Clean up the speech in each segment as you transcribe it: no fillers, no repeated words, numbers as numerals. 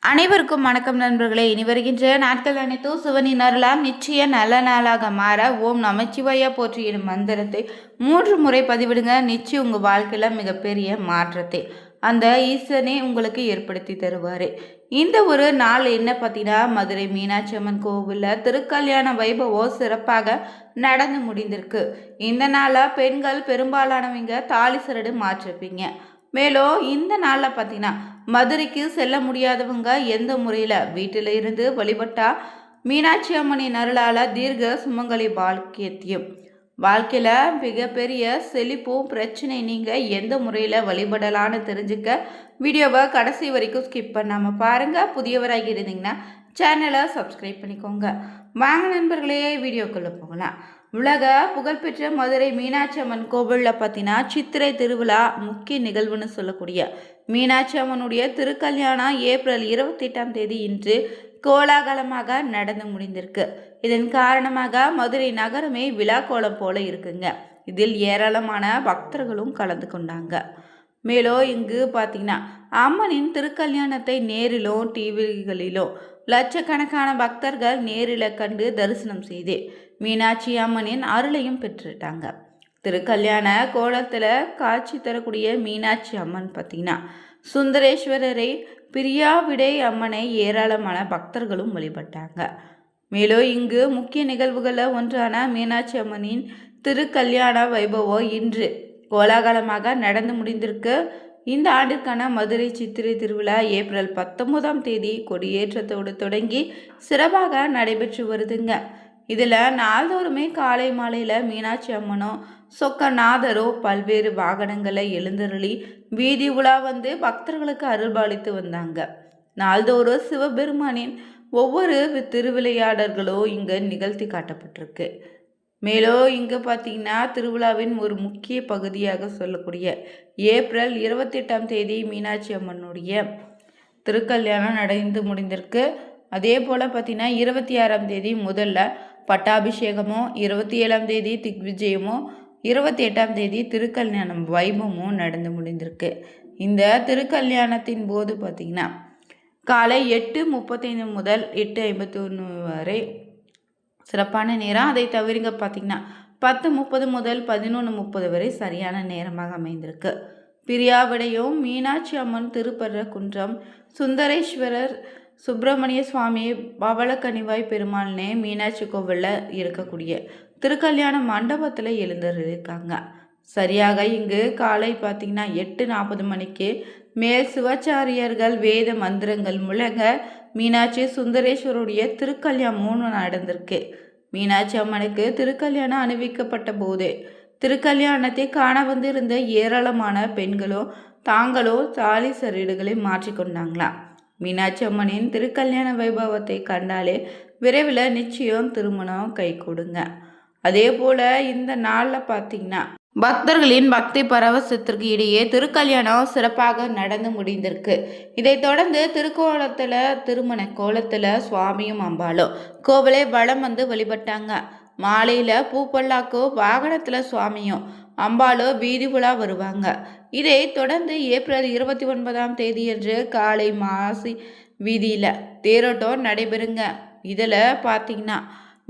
அனைவருக்கும் வணக்கம் நண்பர்களே. இனி வருகின்ற நாட்கள் அனைத்தும் சிவனின் அருளால் நிச்சய நல்ல நாளாக மாற ஓம் நமச்சிவாயா போற்றி எனும் மந்திரத்தை 3 முறை பதிவிடுங்க. நிச்சயம் உங்கள் வாழ்க்கையில் மிகப்பெரிய மாற்றத்தை அந்த ஈசனே உங்களுக்கு ஏற்படுத்தி தருவார். இந்த ஒரு நாள் என்ன பார்த்தீங்கன்னா, மதுரை மீனாட்சி அம்மன் கோவிலில் திருக்கல்யாண வைபவம் சிறப்பாக நடந்து முடிந்திருக்கு. இந்த நாளில் பெண்கள் பெரும்பாலானவங்க தாலி சரடு மாற்றிருப்பீங்க. மேலும் இந்த நாளில் பார்த்தீங்கன்னா, மதுரைக்கு செல்ல முடியாதவங்க எந்த முறையில் வீட்டில் இருந்து வழிபட்டா மீனாட்சி அம்மனின் அருளால் தீர்க்க சுமங்கலி பாக்கியத்தையும் வாழ்க்கையில் மிகப்பெரிய செழிப்பும் பிரச்சனை நீங்கள் எந்த முறையில் வழிபடலான்னு தெரிஞ்சுக்க வீடியோவை கடைசி வரைக்கும் ஸ்கிப் பண்ணாமல் பாருங்கள். புதியவராக இருந்தீங்கன்னா சேனலை சப்ஸ்கிரைப் பண்ணிக்கோங்க. வாங்க நண்பர்களே, வீடியோக்குள்ளே போகலாம். உலக புகழ்பெற்ற மதுரை மீனாட்சி அம்மன் கோவிலில் பார்த்தீங்கன்னா, சித்திரை திருவிழா முக்கிய நிகழ்வுன்னு சொல்லக்கூடிய மீனாட்சி அம்மனுடைய திருக்கல்யாணம் ஏப்ரல் 28ஆம் தேதி இன்று கோலாகலமாக நடந்து முடிந்திருக்கு. இதன் காரணமாக மதுரை நகரமே விழா கோலம் போல இருக்குங்க. இதில் ஏராளமான பக்தர்களும் கலந்து கொண்டாங்க. மேலும் இங்கு பார்த்தீங்கன்னா, அம்மனின் திருக்கல்யாணத்தை நேரிலும் டிவிகளிலும் லட்சக்கணக்கான பக்தர்கள் நேரில் கண்டு தரிசனம் செய்து மீனாட்சி அம்மனின் அருளையும் பெற்றுட்டாங்க. திருக்கல்யாண கோலத்தில் காட்சி தரக்கூடிய மீனாட்சி அம்மன் பார்த்தீங்கன்னா, சுந்தரேஸ்வரரை பிரியாவிடை அம்மனை ஏராளமான பக்தர்களும் வழிபட்டாங்க. மேலும் இங்கு முக்கிய நிகழ்வுகளில் ஒன்றான மீனாட்சி அம்மனின் திருக்கல்யாண வைபவம் இன்று கோலாகலமாக நடந்து முடிந்திருக்கு. இந்த ஆண்டிற்கான மதுரை சித்திரை திருவிழா ஏப்ரல் 19ஆம் தேதி கொடியேற்றத்தோடு தொடங்கி சிறப்பாக நடைபெற்று வருதுங்க. இதில் நாள்தோறுமே காலை மாலையில் மீனாட்சி அம்மனோ சொக்கநாதரோ பல்வேறு வாகனங்களை எழுந்தருளி வீதி உலா வந்து பக்தர்களுக்கு அருள்பாலித்து வந்தாங்க. நாள்தோறும் சிவபெருமானின் ஒவ்வொரு திருவிளையாடல்களும் இங்கே நிகழ்த்தி காட்டப்பட்டிருக்கு. மேலும் இங்கே பார்த்தீங்கன்னா, திருவிழாவின் ஒரு முக்கிய பகுதியாக சொல்லக்கூடிய ஏப்ரல் 28ஆம் தேதி மீனாட்சி அம்மனுடைய திருக்கல்யாணம் நடந்து முடிந்திருக்கு. அதே போல் பார்த்தீங்கன்னா, 26ஆம் தேதி முதல்ல பட்டாபிஷேகமும், 27ஆம் தேதி திக்விஜயமும், 28ஆம் தேதி திருக்கல்யாணம் வைபவமும் நடந்து முடிந்திருக்கு. இந்த திருக்கல்யாணத்தின் போது பார்த்திங்கன்னா, காலை 8:35 முதல் 8:51 வரை சிறப்பான நேரம். அதை தவிர்ங்க பார்த்திங்கன்னா 10:30 முதல் 11:30 வரை சரியான நேரமாக அமைந்திருக்கு. பிரியாவிடையும் மீனாட்சி அம்மன் திருப்பர குன்றம் சுந்தரேஸ்வரர் சுப்பிரமணிய சுவாமி பவளக்கனிவாய் பெருமாள்னே மீனாட்சி கோவிலில் இருக்கக்கூடிய திருக்கல்யாண மண்டபத்தில் எழுந்திருக்காங்க. சரியாக இங்கு காலை பார்த்திங்கன்னா 8:40 மணிக்கு மேல் சிவாச்சாரியர்கள் வேத மந்திரங்கள் முழங்க மீனாட்சி சுந்தரேஸ்வருடைய திருக்கல்யாணம் நடந்திருக்கு. மீனாட்சி அம்மனுக்கு திருக்கல்யாணம் அணிவிக்கப்பட்ட போது திருக்கல்யாணத்தை காண வந்திருந்த ஏராளமான பெண்களோ தாங்களோ தாலி சரடுகளை மாற்றிக்கொண்டாங்களாம். மீனாட்சி அம்மனின் திருக்கல்யாண வைபவத்தை கண்டாலே விரைவில் நிச்சயம் திருமணம் கை கொடுங்க. அதே போல் இந்த நாளில் பார்த்தீங்கன்னா, பக்தர்களின் பக்தி பரவசத்திற்கு இடையே திருக்கல்யாணம் சிறப்பாக நடந்து முடிந்திருக்கு. இதைத் தொடர்ந்து திருக்கோலத்தில் திருமண கோலத்தில் சுவாமியும் அம்பாலும் கோவிலை வலம் வந்து வழிபட்டாங்க. மாலையில் பூப்பல்லாக்கோ வாகனத்தில் சுவாமியும் அம்பாலோ வீதி உலா வருவாங்க. இதை தொடர்ந்து ஏப்ரல் 29ஆம் தேதியன்று காலை மாசி வீதியில் தேரோட்டம் நடைபெறுங்க. இதில் பார்த்தீங்கன்னா,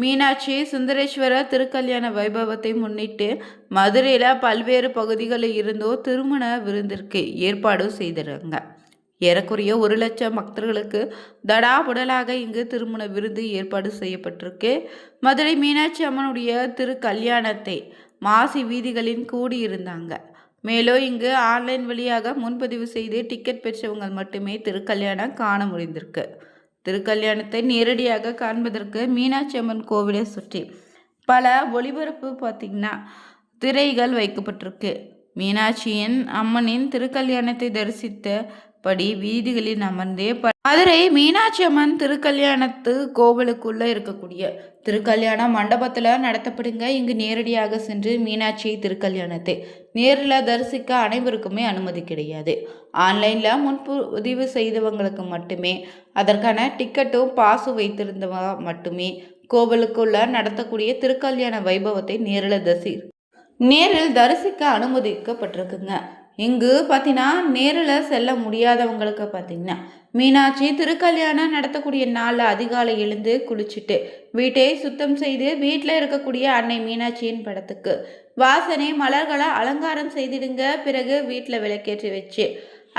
மீனாட்சி சுந்தரேஸ்வரர் திருக்கல்யாண வைபவத்தை முன்னிட்டு மதுரையில் பல்வேறு பகுதிகளில் இருந்தோ திருமண விருந்திற்கு ஏற்பாடு செய்திருங்க. ஏறக்குறைய 1 லட்சம் பக்தர்களுக்கு தடாபுடலாக இங்கு திருமண விருந்து ஏற்பாடு செய்யப்பட்டிருக்கு. மதுரை மீனாட்சி அம்மனுடைய திருக்கல்யாணத்தை மாசி வீதிகளில் கூடியிருந்தாங்க. மேலும் இங்கு ஆன்லைன் வழியாக முன்பதிவு செய்து டிக்கெட் பெற்றவங்க மட்டுமே திருக்கல்யாணம் காண முடிந்திருக்கு. திருக்கல்யாணத்தை நேரடியாக காண்பதற்கு மீனாட்சி அம்மன் கோவிலை சுற்றி பல ஒளிபரப்பு பார்த்திங்கன்னா திரைகள் வைக்கப்பட்டிருக்கு. மீனாட்சியின் அம்மனின் திருக்கல்யாணத்தை தரிசித்தபடி வீதிகளில் அமர்ந்தே மதுரை மீனாட்சி அம்மன் திருக்கல்யாணத்து கோவிலுக்குள்ளே இருக்கக்கூடிய திருக்கல்யாண மண்டபத்தில் நடத்தப்படுங்க. இங்கு நேரடியாக சென்று மீனாட்சி திருக்கல்யாணத்தை நேரில் தரிசிக்க அனைவருக்குமே அனுமதி கிடையாது. ஆன்லைனில் முன்பதிவு செய்தவங்களுக்கு மட்டுமே, அதற்கான டிக்கெட்டும் பாஸும் வைத்திருந்தவங்க மட்டுமே கோவிலுக்குள்ள நடத்தக்கூடிய திருக்கல்யாண வைபவத்தை நேரில் தரிசிக்க அனுமதிக்கப்பட்டிருக்குங்க. இங்கு பார்த்தீங்கன்னா நேரில் செல்ல முடியாதவங்களுக்கு பார்த்தீங்கன்னா மீனாட்சி திருக்கல்யாணம் நடத்தக்கூடிய நாளில் அதிகாலை எழுந்து குளிச்சுட்டு வீட்டை சுத்தம் செய்து வீட்டில் இருக்கக்கூடிய அன்னை மீனாட்சியின் படத்துக்கு வாசனை மலர்களை அலங்காரம் செய்திடுங்க. பிறகு வீட்டில் விளக்கேற்றி வச்சு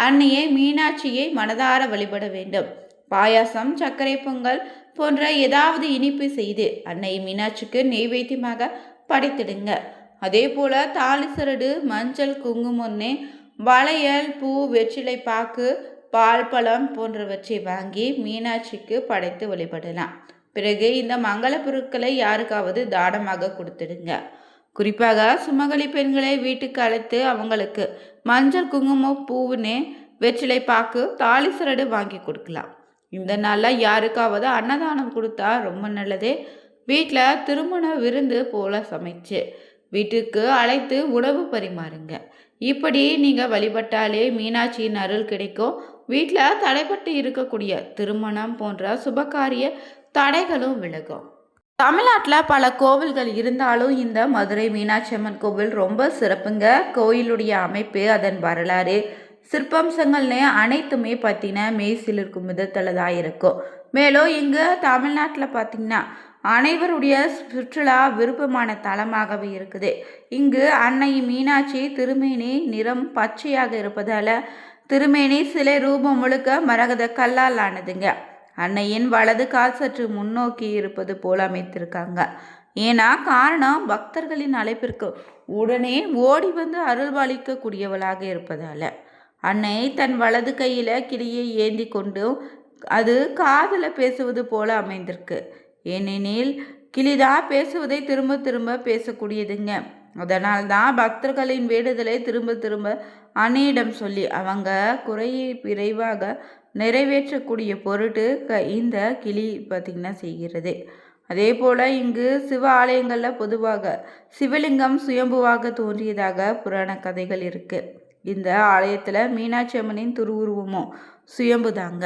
அன்னையை மீனாட்சியை மனதார வழிபட வேண்டும். பாயாசம், சர்க்கரை பொங்கல் போன்ற ஏதாவது இனிப்பு செய்து அன்னை மீனாட்சிக்கு நெய்வேத்தியமாக படைத்திடுங்க. அதே போல் தாலி சரடு, மஞ்சள், குங்குமொன்னே, வளையல், பூ, வெற்றிலை பாக்கு, பால், பழம் போன்றவற்றை வாங்கி மீனாட்சிக்கு படைத்து வழிபடலாம். பிறகு இந்த மங்கள பொருட்களை யாருக்காவது தானமாக கொடுத்துடுங்க. குறிப்பாக சுமங்கலி பெண்களை வீட்டுக்கு அழைத்து அவங்களுக்கு மஞ்சள், குங்குமம், பூவுன்னு, வெற்றிலை பாக்கு, தாலி சரடு வாங்கி கொடுக்கலாம். இந்த நாளில் யாருக்காவது அன்னதானம் கொடுத்தா ரொம்ப நல்லதே. வீட்டில் திருமண விருந்து போல சமைச்சு வீட்டுக்கு அழைத்து உணவு பரிமாறுங்க. இப்படி நீங்கள் வழிபட்டாலே மீனாட்சியின் அருள் கிடைக்கும். வீட்டில் தடைப்பட்டு இருக்கக்கூடிய திருமணம் போன்ற சுபகாரிய தடைகளும் விலகும். தமிழ்நாட்டில் பல கோவில்கள் இருந்தாலும் இந்த மதுரை மீனாட்சி அம்மன் கோவில் ரொம்ப சிறப்புங்க. கோயிலுடைய அமைப்பு, அதன் வரலாறு, சிற்பம்சங்கள்னு அனைத்துமே பார்த்தீங்கன்னா மெய்சிலிருக்கும் விதத்தில் தான் இருக்கும். மேலும் இங்கே தமிழ்நாட்டில் பார்த்தீங்கன்னா அனைவருடைய சுற்றுலா விருப்பமான தலமாகவே இருக்குது. இங்கு அன்னை மீனாட்சி திருமேனி நிறம் பச்சையாக இருப்பதால் திருமேனி சிலை ரூபம் முழுக்க மரகத கல்லால் ஆனதுங்க. அன்னையின் வலது கால் சற்று முன்னோக்கி இருப்பது போல் அமைத்திருக்காங்க. ஏன்னா காரணம் பக்தர்களின் அழைப்பிற்கு உடனே ஓடி வந்து அருள்பாலிக்கக்கூடியவளாக இருப்பதால் அன்னை தன் வலது கையில் கிளியை ஏந்தி கொண்டு அது காதில் பேசுவது போல அமைந்திருக்கு. ஏனெனில் கிளிதான் பேசுவதை திரும்ப திரும்ப பேசக்கூடியதுங்க. அதனால் தான் பக்தர்களின் வேண்டுதலை திரும்ப திரும்ப அன்னையிடம் சொல்லி அவங்க குறையை விரைவாக நிறைவேற்றக்கூடிய பொருட்டு இந்த கிளி பார்த்திங்கன்னா செய்கிறது. அதே போல் இங்கு சிவ ஆலயங்களில் பொதுவாக சிவலிங்கம் சுயம்புவாக தோன்றியதாக புராண கதைகள் இருக்குது. இந்த ஆலயத்தில் மீனாட்சி அம்மனின் திருவுருவமும் சுயம்புதாங்க.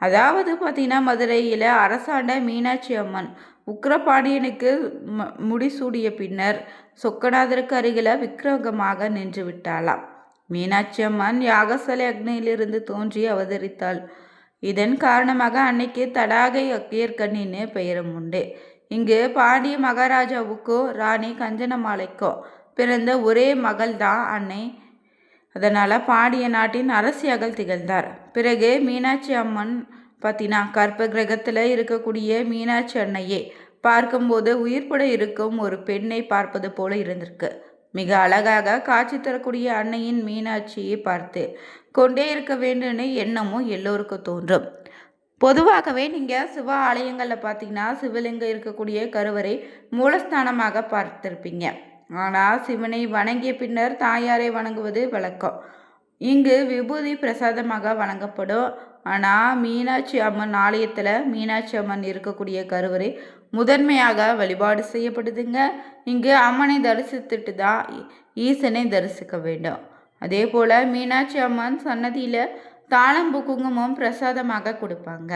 அதாவது பார்த்திங்கன்னா மதுரையில் அரசாண்ட மீனாட்சி அம்மன் உக்கிரபாண்டியனுக்கு முடிசூடிய பின்னர் சொக்கநாதருக்கு அருகில் விக்கிரகமாக நின்று விட்டாளாம். மீனாட்சி அம்மன் யாகசாலை அக்னியிலிருந்து தோன்றி அவதரித்தாள். இதன் காரணமாக அன்னைக்கு தடாகை அக்கியர்கண்ணின்னு பெயரும் உண்டு. இங்கு பாண்டிய மகாராஜாவுக்கோ ராணி கஞ்சனமாலைக்கோ பிறந்த ஒரே மகள் தான் அன்னை. அதனால் பாண்டிய நாட்டின் அரசியாக திகழ்ந்தார். பிறகு மீனாட்சி அம்மன் பார்த்தீங்கன்னா கற்ப கிரகத்தில் இருக்கக்கூடிய மீனாட்சி அன்னையை பார்க்கும்போது உயிர்ப்பட இருக்கும் ஒரு பெண்ணை பார்ப்பது போல இருந்திருக்கு. மிக அழகாக காட்சி தரக்கூடிய அன்னையின் மீனாட்சியை பார்த்து கொண்டே இருக்க வேண்டும்னு எண்ணமும் எல்லோருக்கும் தோன்றும். பொதுவாகவே நீங்கள் சிவ ஆலயங்களில் பார்த்தீங்கன்னா சிவலிங்கம் இருக்கக்கூடிய கருவறை மூலஸ்தானமாக பார்த்திருப்பீங்க. ஆனால் சிவனை வணங்கிய பின்னர் தாயாரை வணங்குவது வழக்கம். இங்கு விபூதி பிரசாதமாக வழங்கப்படும். ஆனால் மீனாட்சி அம்மன் ஆலயத்தில் மீனாட்சி அம்மன் இருக்கக்கூடிய கருவறை முதன்மையாக வழிபாடு செய்யப்படுதுங்க. இங்கு அம்மனை தரிசித்துட்டு தான் ஈசனை தரிசிக்க வேண்டும். அதே போல் மீனாட்சி அம்மன் சன்னதியில் தாளம்பூ குங்குமம் பிரசாதமாக கொடுப்பாங்க.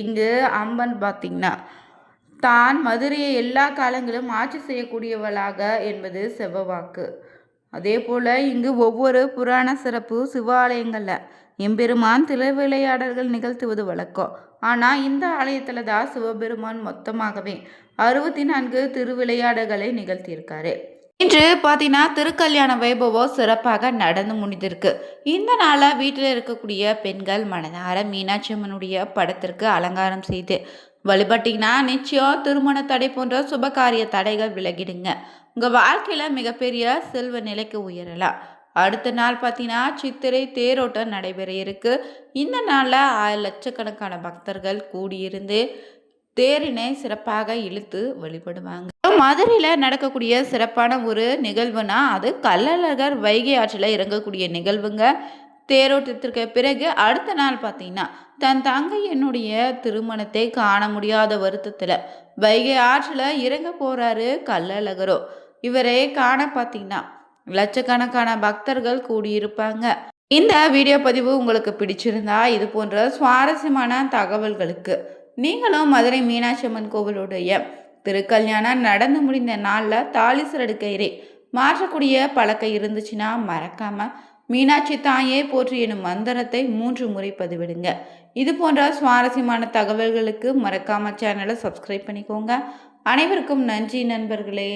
இங்கு அம்மன் பார்த்திங்கன்னா தான் மதுரையை எல்லா காலங்களும் ஆட்சி செய்யக்கூடியவளாக என்பது செவ்வவாக்கு. அதே போல் இங்கு ஒவ்வொரு புராண சிறப்பு சிவாலயங்களில் எம்பெருமான் திருவிளையாடல்கள் நிகழ்த்துவது வழக்கம். ஆனால் இந்த ஆலயத்தில் தான் சிவபெருமான் மொத்தமாகவே 64 திருவிளையாடல்களை நிகழ்த்தியிருக்காரு. இன்று பார்த்தீங்கன்னா திருக்கல்யாண வைபவம் சிறப்பாக நடந்து முடிந்திருக்கு. இந்த நாளில் வீட்டில் இருக்கக்கூடிய பெண்கள் மனதார மீனாட்சி அம்மனுடைய படத்திற்கு அலங்காரம் செய்து வழிபட்டிங்கன்னா நிச்சயம் திருமண தடை போன்ற சுபகாரிய தடைகள் விலகிடுங்க. உங்கள் வாழ்க்கையில் மிகப்பெரிய செல்வ நிலைக்கு உயரலாம். அடுத்த நாள் பார்த்தீங்கன்னா சித்திரை தேரோட்டம் நடைபெற இருக்கு. இந்த நாளில் லட்சக்கணக்கான பக்தர்கள் கூடியிருந்து தேரினை சிறப்பாக இழுத்து வழிபடுவாங்க. மதுரையில் நடக்கக்கூடிய சிறப்பான ஒரு நிகழ்வுனா அது கள்ளழகர் வைகை ஆற்றில் இறங்கக்கூடிய நிகழ்வுங்க. தேரோட்டத்திற்கு பிறகு அடுத்த நாள் பார்த்தீங்கன்னா தன் தங்கையினுடைய திருமணத்தை காண முடியாத வருத்தத்தில் வைகை ஆற்றில் இறங்க போகிறாரு கள்ளழகரோ. இவரை காண பார்த்தீங்கன்னா லட்சக்கணக்கான பக்தர்கள் கூடியிருப்பாங்க. இந்த வீடியோ பதிவு உங்களுக்கு பிடிச்சிருந்தா இது போன்ற சுவாரஸ்யமான தகவல்களுக்கு நீங்களும் மதுரை மீனாட்சி அம்மன் கோவிலுடைய திருக்கல்யாணம் நடந்து முடிந்த நாளில் தாலி சரடு கயிறை மாற்றக்கூடிய பழக்கம் இருந்துச்சுன்னா மறக்காமல் மீனாட்சி தாயே போற்றி எனும் மந்திரத்தை 3 முறை பதிவிடுங்க. இது போன்ற சுவாரஸ்யமான தகவல்களுக்கு மறக்காம சேனலை சப்ஸ்கிரைப் பண்ணிக்கோங்க. அனைவருக்கும் நன்றி நண்பர்களே.